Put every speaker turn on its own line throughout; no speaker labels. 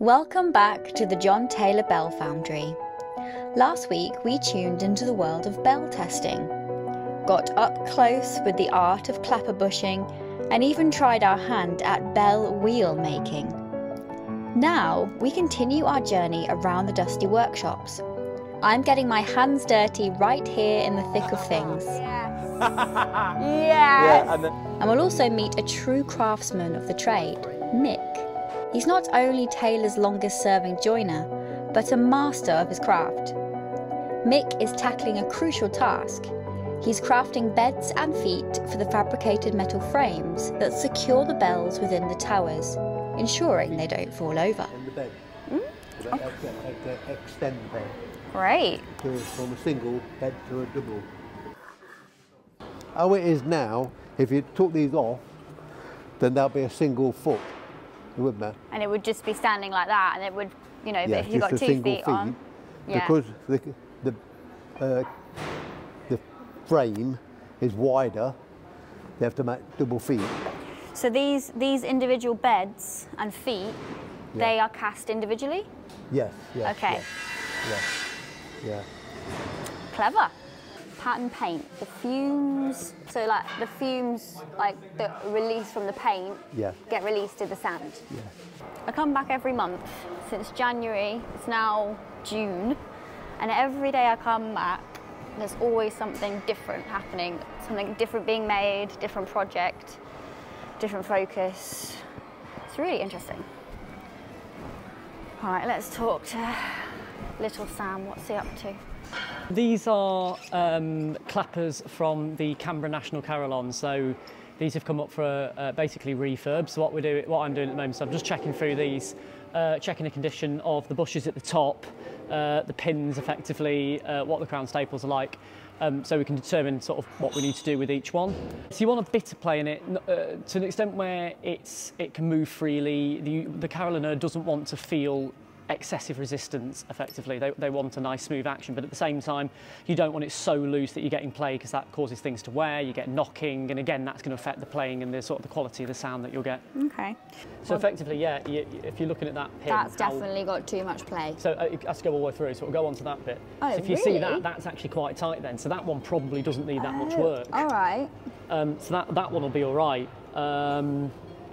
Welcome back to the John Taylor Bell Foundry. Last week we tuned into the world of bell testing, got up close with the art of clapper bushing, and even tried our hand at bell wheel making. Now we continue our journey around the dusty workshops. I'm getting my hands dirty right here in the thick of things.
Yes.
Yes! Yeah, and we'll also meet a true craftsman of the trade, Mick. He's not only Taylor's longest serving joiner, but a master of his craft. Mick is tackling a crucial task. He's crafting beds and feet for the fabricated metal frames that secure the bells within the towers, ensuring they don't fall over.
And the bed. Extend the bed.
Great.
From a single bed to a double. How it is now, if you took these off, then there'll be a single foot. Wouldn't there?
And it would just be standing like that, and it would, you know,
yeah,
if you got 2 feet on.
Yeah. Because the frame is wider, they have to make double feet.
So these individual beds and feet,
yeah.
They are cast individually?
Yes, yes.
Okay.
Yes, yeah.
Clever. Pattern paint, the fumes, so like the fumes like that release from the paint get released to the sand.
Yeah.
I come back every month since January, it's now June, and every day I come back there's always something different happening, something different being made, different project, different focus. It's really interesting. All right, let's talk to little Sam. What's he up to?
These are clappers from the Canberra National Carillon. So these have come up for basically refurb. So what I'm doing at the moment, so I'm just checking through these, checking the condition of the bushes at the top, the pins effectively, what the crown staples are like, so we can determine sort of what we need to do with each one. So you want a bit of play in it to an extent where it can move freely. The carillonneur doesn't want to feel excessive resistance effectively. They want a nice smooth action, but at the same time you don't want it so loose that you're getting play, because that causes things to wear, you get knocking, and again that's going to affect the playing and the sort of the quality of the sound that you'll get.
Okay.
So effectively, yeah, if you're looking at that pin,
that's definitely got too much play.
So it has to go all the way through, so we'll go on to that bit.
Oh,
so if you see that, that's actually quite tight then, so that one probably doesn't need that much work.
All right.
So that one will be all right.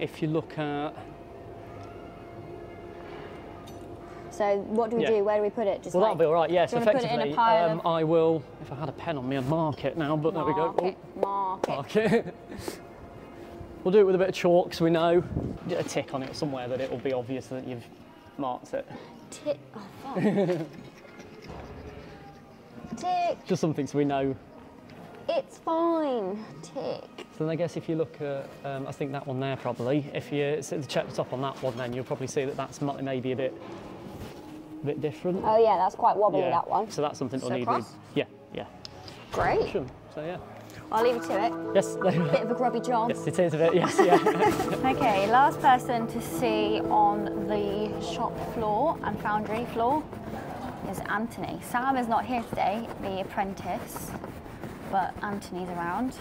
If you look at...
So what do we do? Where do we put it? Just
well, that'll be all right. Yes,
do you
effectively.
Put it in a pile
I will. If I had a pen on me, I'd mark it now. But there we go.
Mark it.
We'll do it with a bit of chalk, so we know. Get a tick on it somewhere that it will be obvious that you've marked it.
Tick. Oh fuck. Tick.
Just something so we know.
It's fine. Tick.
So then I guess if you look at, I think that one there probably. If you check the top on that one, then you'll probably see that that's maybe a bit different.
Oh yeah, that's quite wobbly, that one.
So that's something we'll need. Yeah.
Great.
So yeah.
I'll leave you to it.
Yes.
Bit of a grubby job.
Yes, it is a bit. Yes, yeah.
Okay, last person to see on the shop floor and foundry floor is Anthony. Sam is not here today, the apprentice, but Anthony's around.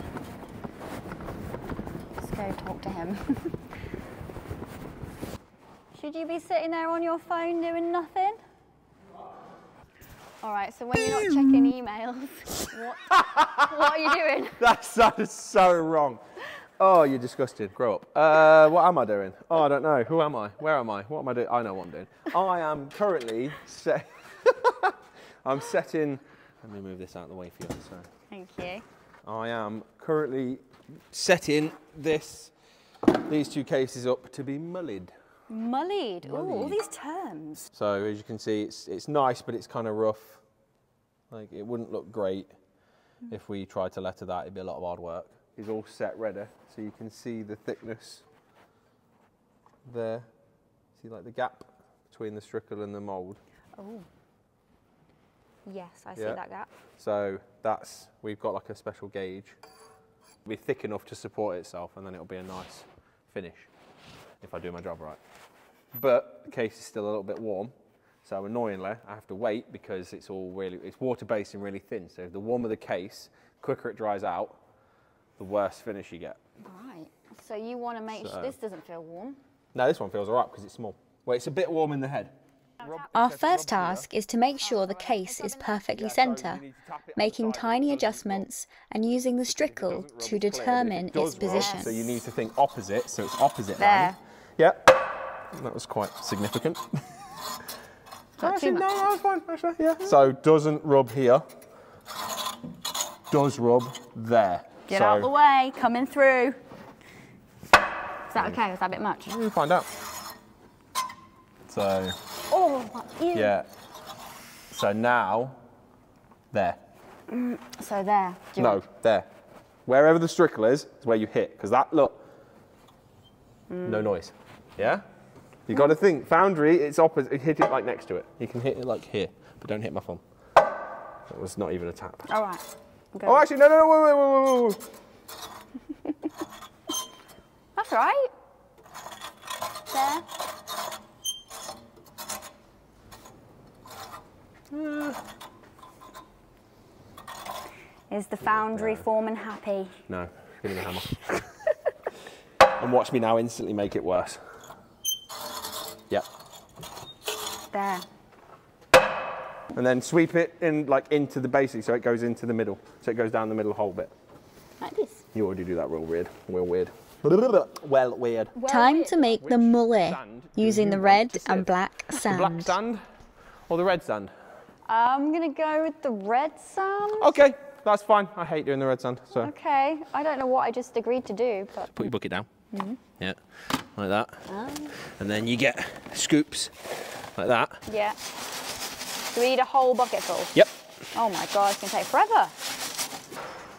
Let's go talk to him. Should you be sitting there on your phone doing nothing? All right, so when you're not checking emails, what are you doing?
That sounds so wrong. Oh, you're disgusting. Grow up. What am I doing? Oh, I don't know. Who am I? Where am I? What am I doing? I know what I'm doing. I am currently I'm setting... Let me move this out of the way for you. So.
Thank you.
I am currently setting these two cases up to be mullied.
Mullied. Ooh, all these terms.
So as you can see, it's nice, but it's kind of rough. Like it wouldn't look great if we tried to letter that. It'd be a lot of hard work. It's all set ready, so you can see the thickness there. See like the gap between the strickle and the mould.
Oh. Yes, I see that gap.
So we've got like a special gauge. It'll be thick enough to support itself, and then it'll be a nice finish if I do my job right. But the case is still a little bit warm, so annoyingly I have to wait because it's water-based and really thin. So the warmer the case, quicker it dries out, the worse finish you get.
Right. So you want to make sure this doesn't feel warm?
No, this one feels all right because it's small. Well, it's a bit warm in the head.
Our first task is to make sure the case is perfectly centre, making tiny adjustments and using the strickle to determine its position.
So you need to think opposite, so it's opposite.
There.
Yeah, that was quite significant. Actually, no, that's fine. Actually, yeah. So doesn't rub here. Does rub there.
Get out of the way, coming through. Is that okay? Is that a bit much?
We'll find out. So.
Oh, ew.
Yeah. So now, there.
So there.
No, there. Wherever the strickle is where you hit, because that, look, no noise. Yeah? You got to think, Foundry, it's opposite, hit it like next to it. You can hit it like here, but don't hit my thumb. That was not even a tap.
All right.
Oh, actually, no, wait.
That's all right. There. Is the Foundry foreman happy?
No, give me the hammer. And watch me now instantly make it worse. Yep.
There.
And then sweep it in like into the basic so it goes into the middle. So it goes down the middle whole bit.
Like this.
You already do that real weird. Well weird.
Time to make the mullet using the red and black
The
sand.
black sand or the red sand?
I'm gonna go with the red sand.
Okay, that's fine. I hate doing the red sand. So
Okay. I don't know what I just agreed to do, but.
put your bucket down. Yeah, like that. And then you get scoops like that.
Yeah. Do we need a whole bucket full?
Yep.
Oh my god, it's gonna take forever.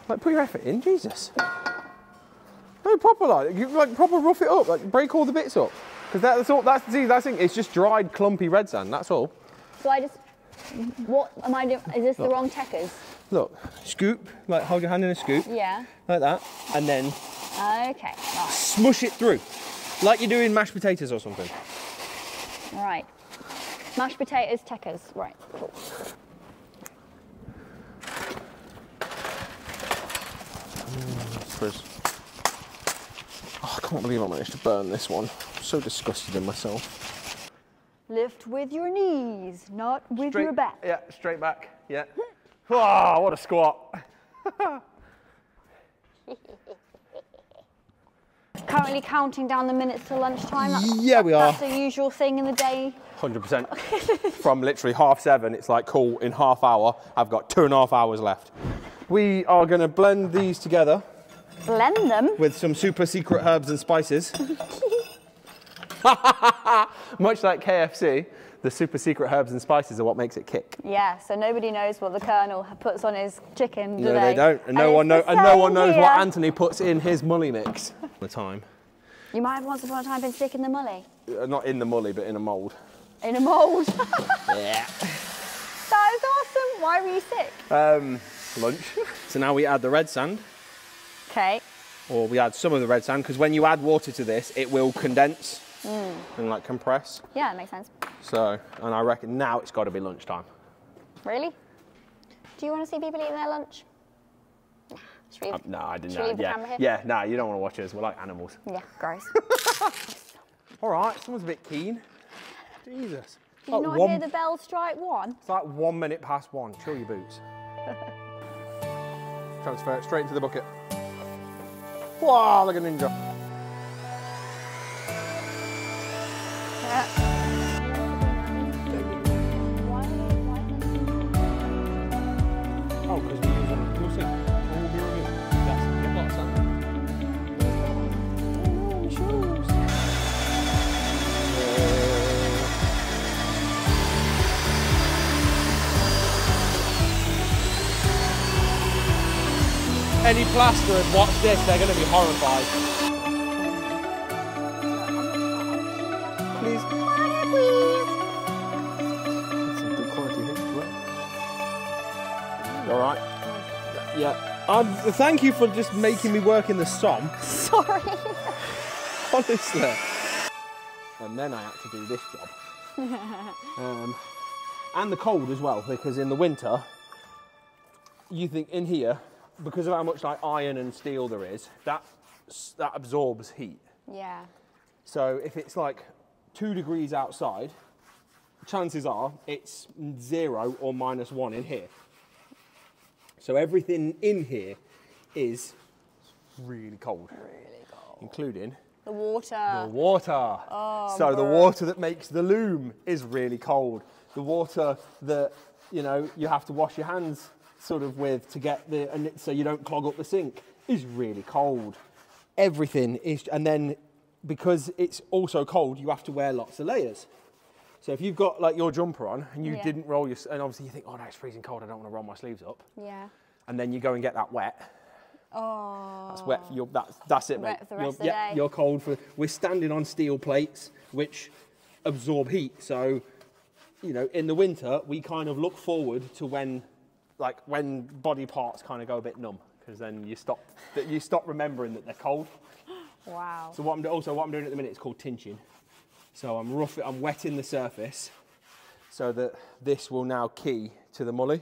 Like put your effort in, Jesus. No, proper like, you like proper rough it up, like break all the bits up. Because that's all. That's the thing. It's just dried, clumpy red sand. That's all.
So I just. What am I doing? Is this the wrong checkers?
Look, scoop. Like hold your hand in a scoop.
Yeah.
Like that, and then
Okay. Right.
smush it through, like you're doing mashed potatoes or something.
Right. Mashed potatoes, checkers. Right. Cool.
Oh, I can't believe I managed to burn this one. I'm so disgusted in myself.
Lift with your knees, not with your back.
Yeah, straight back. Yeah. Oh, what a squat.
Currently counting down the minutes to lunchtime.
Yeah, we are.
That's the usual thing in the day.
100%. From literally 7:30, it's like, cool, in half hour, I've got 2.5 hours left. We are going to blend these together.
Blend them?
With some super secret herbs and spices. Much like KFC, the super secret herbs and spices are what makes it kick.
Yeah, so nobody knows what the Colonel puts on his chicken, do
No, they don't. And no one knows what Anthony puts in his mully mix. The time.
You might have once upon a time been sick in the mully.
Not in the mully, but in a mould.
In a mould?
Yeah.
That is awesome. Why were you sick?
Lunch. So now we add the red sand.
Okay.
Or we add some of the red sand, because when you add water to this, it will condense and like compress.
Yeah, that makes sense.
So, and I reckon now it's got to be lunchtime.
Really? Do you want to see people eating their lunch?
No, I didn't
Should we
know.
leave the camera here?
Yeah, no, you don't want to watch us. We're like animals.
Yeah, gross.
All right, someone's a bit keen. Jesus.
Did you not hear the bell strike 1?
It's like 1 minute past 1. Chill your boots. Transfer it straight into the bucket. Wow, like a ninja.
Yeah.
Oh, because we use them. We'll see. We'll be reviewing. Yes, get lots of Any plasterers watch this, they're going to be horrified. Please. That's some good quality hits as well. All right. Yeah. Thank you for just making me work in the sun.
Sorry.
Honestly. And then I had to do this job. And the cold as well, because in the winter, you think in here, because of how much like iron and steel there is, that absorbs heat.
Yeah.
So if it's like 2 degrees outside, chances are it's 0 or -1 in here. So everything in here is really cold.
Really cold.
Including
the water.
The water.
Oh,
so the water that makes the loom is really cold. The water that, you know, you have to wash your hands sort of with to get so you don't clog up the sink is really cold. Everything is, and then because it's also cold, you have to wear lots of layers. So if you've got like your jumper on and you didn't roll your, and obviously you think, oh no, it's freezing cold, I don't want to roll my sleeves up.
Yeah.
And then you go and get that wet.
Oh.
That's wet for that's it, mate.
Wet for the rest of the day.
You're cold for, we're standing on steel plates, which absorb heat. So, you know, in the winter, we kind of look forward to when body parts kind of go a bit numb, because then you stop remembering that they're cold.
Wow.
So what I'm doing at the minute is called tinching. So I'm wetting the surface so that this will now key to the mully.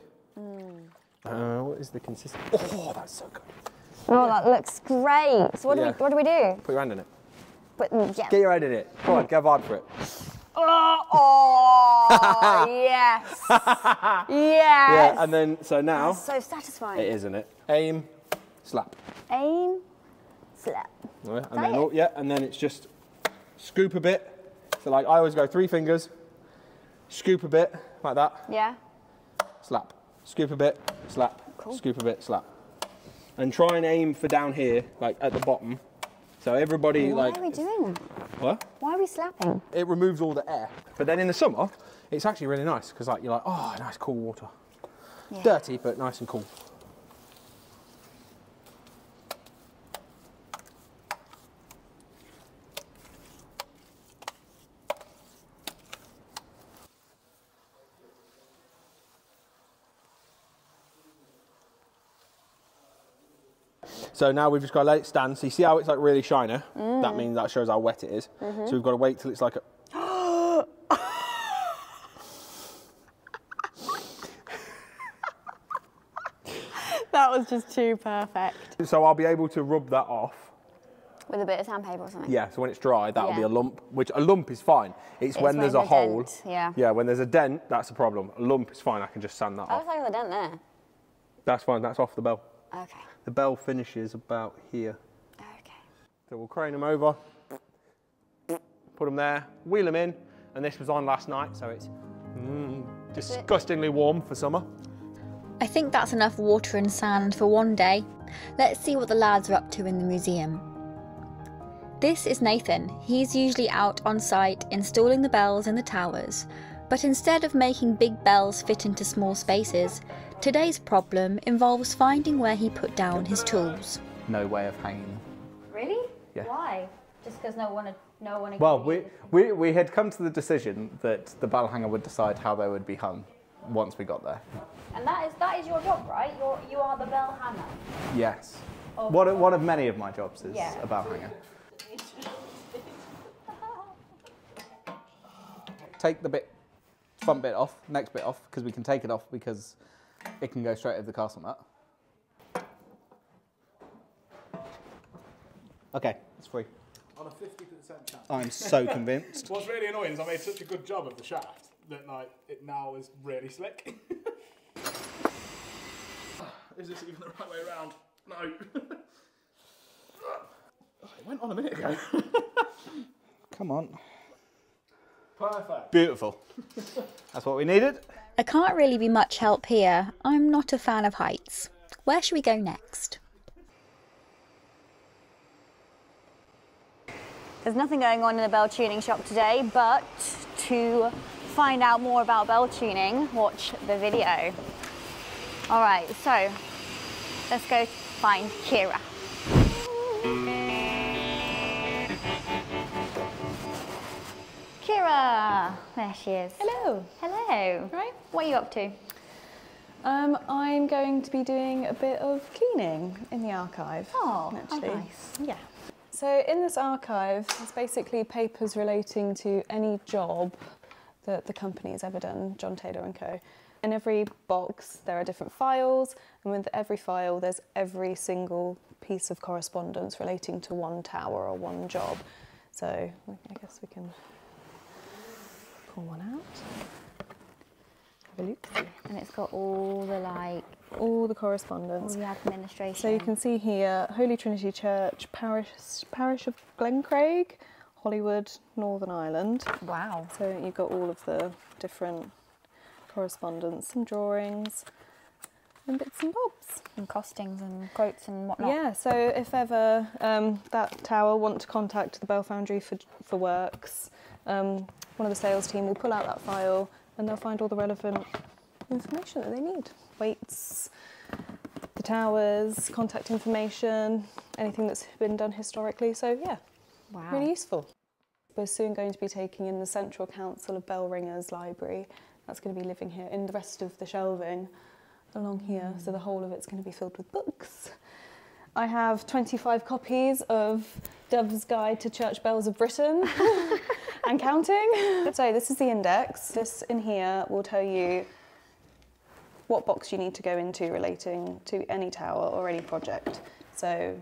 What is the consistency? Oh, that's so good.
Oh, that looks great. So what do we do?
Put your hand in it.
Yeah.
Get your head in it. Come on, get a vibe for it.
Oh, yes. Yes.
Yeah, and then, so now.
That's so satisfying.
It is, isn't it? Aim, slap.
Aim, slap.
Yeah, and then it's just scoop a bit. So like I always go 3 fingers, scoop a bit, like that.
Yeah.
Slap. Scoop a bit, slap.
Cool.
Scoop a bit, slap. And try and aim for down here, like at the bottom. So everybody
Why are we doing that?
What?
Why are we slapping?
It removes all the air. But then in the summer, it's actually really nice because like you're like, oh, nice cool water.
Yeah.
Dirty, but nice and cool. So now we've just got to let it stand. So you see how it's like really shiny? That means that shows how wet it is. So we've got to wait till it's like a...
That was just too perfect.
So I'll be able to rub that off.
With a bit of sandpaper or something?
Yeah, so when it's dry, that'll be a lump, which a lump is fine. It's when there's a hole.
Dent, yeah.
Yeah, when there's a dent, that's a problem. A lump is fine, I can just sand that off.
Looks like there's a dent there.
That's fine, that's off the bell.
Okay.
The bell finishes about here.
Okay.
So we'll crane them over, put them there, wheel them in, and this was on last night, so it's disgustingly warm for summer.
I think that's enough water and sand for one day. Let's see what the lads are up to in the museum. This is Nathan. He's usually out on site installing the bells in the towers, but instead of making big bells fit into small spaces, today's problem involves finding where he put down his tools.
No way of hanging.
Really?
Yeah.
Why? Just because no one.
Well, we had come to the decision that the bell hanger would decide how they would be hung once we got there.
And that is your job, right? You are the bell hanger.
Yes. One of many of my jobs is a bell hanger. Take the front bit off, next bit off, because we can take it off because it can go straight over the castle nut. Okay, it's free.
On a 50% chance.
I'm so convinced.
What's really annoying is I made such a good job of the shaft that like it now is really slick. Is this even the right way around? No. It went on a minute ago.
Come on.
Perfect.
Beautiful. That's what we needed.
I can't really be much help here. I'm not a fan of heights. Where should we go next?
There's nothing going on in the bell tuning shop today, but to find out more about bell tuning, watch the video. All right, so let's go find Kira. Kira, there she is.
Hello.
Hello.
Right.
What are you up to?
I'm going to be doing a bit of cleaning in the archive.
Oh,
actually.
how nice.
Yeah. So in this archive, it's basically papers relating to any job that the company has ever done, John Taylor & Co. In every box, there are different files, and with every file, there's every single piece of correspondence relating to one tower or one job. So I guess we can pull one out. Have a look.
And it's got all the
all the correspondence.
all the administration.
So you can see here, Holy Trinity Church, Parish of Glencraig, Hollywood, Northern Ireland.
Wow.
So you've got all of the different correspondence, some drawings, and bits and bobs.
And costings and quotes and whatnot.
Yeah, so if ever that tower want to contact the Bell Foundry for works, one of the sales team will pull out that file and they'll find all the relevant information that they need. Weights, the towers, contact information, anything that's been done historically. So yeah,
wow.
Really useful. We're soon going to be taking in the Central Council of Bell Ringers Library. That's going to be living here in the rest of the shelving along here. So the whole of it's going to be filled with books. I have 25 copies of Dove's Guide to Church Bells of Britain and counting. So this is the index. This in here will tell you what box you need to go into relating to any tower or any project. So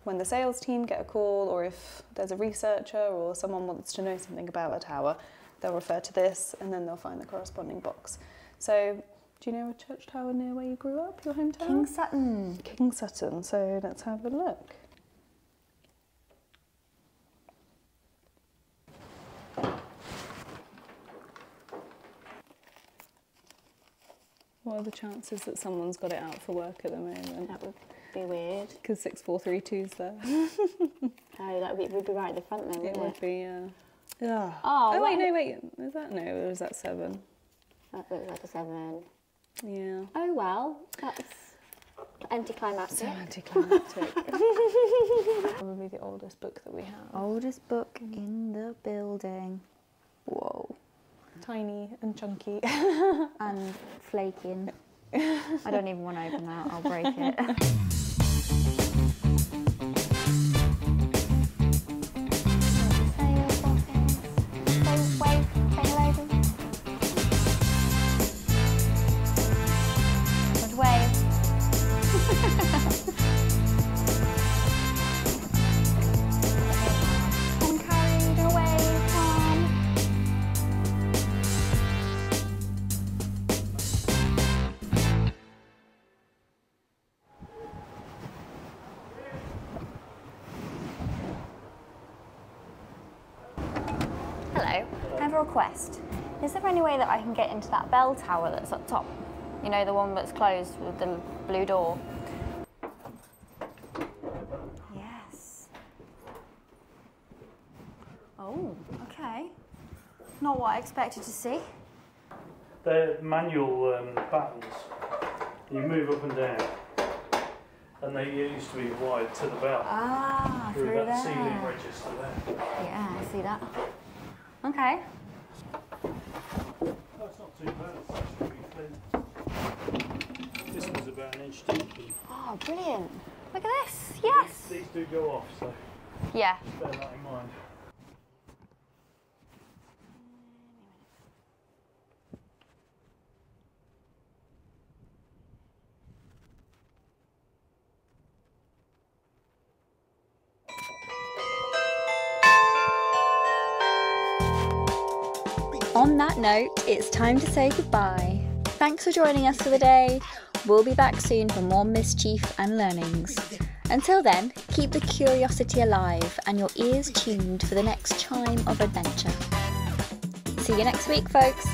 when the sales team get a call, or if there's a researcher or someone wants to know something about a tower, they'll refer to this and then they'll find the corresponding box. So do you know a church tower near where you grew up, your hometown?
King Sutton.
King Sutton, so let's have a look. What are the chances that someone's got it out for work at the moment?
That would be weird.
Because 6432's there.
Oh, that would be right at the front then, wouldn't it?
It would be, yeah.
Oh,
wait, no, wait. Is that, no, or is that 7?
That looks like a 7.
Yeah.
Oh well, that's anticlimactic.
So anticlimactic. Probably the oldest book that we have.
Oldest book in the building. Whoa.
Tiny and chunky.
And flaking. I don't even want to open that, I'll break it. Hello, I have a request. Is there any way that I can get into that bell tower that's up top? You know, the one that's closed with the blue door? Yes. Oh, okay. Not what I expected to see.
They're manual buttons. You move up and down. And they used to be wired to the bell.
Ah, through
that
there.
ceiling register there.
Yeah, I see that. Okay.
That's not too bad. It's actually pretty thin. This one's about an inch deep.
Oh, brilliant. Look at this. Yes.
These do go off, so
Yeah.
bear that in mind.
On that note, it's time to say goodbye. Thanks for joining us for the day. We'll be back soon for more mischief and learnings. Until then, keep the curiosity alive and your ears tuned for the next chime of adventure. See you next week, folks.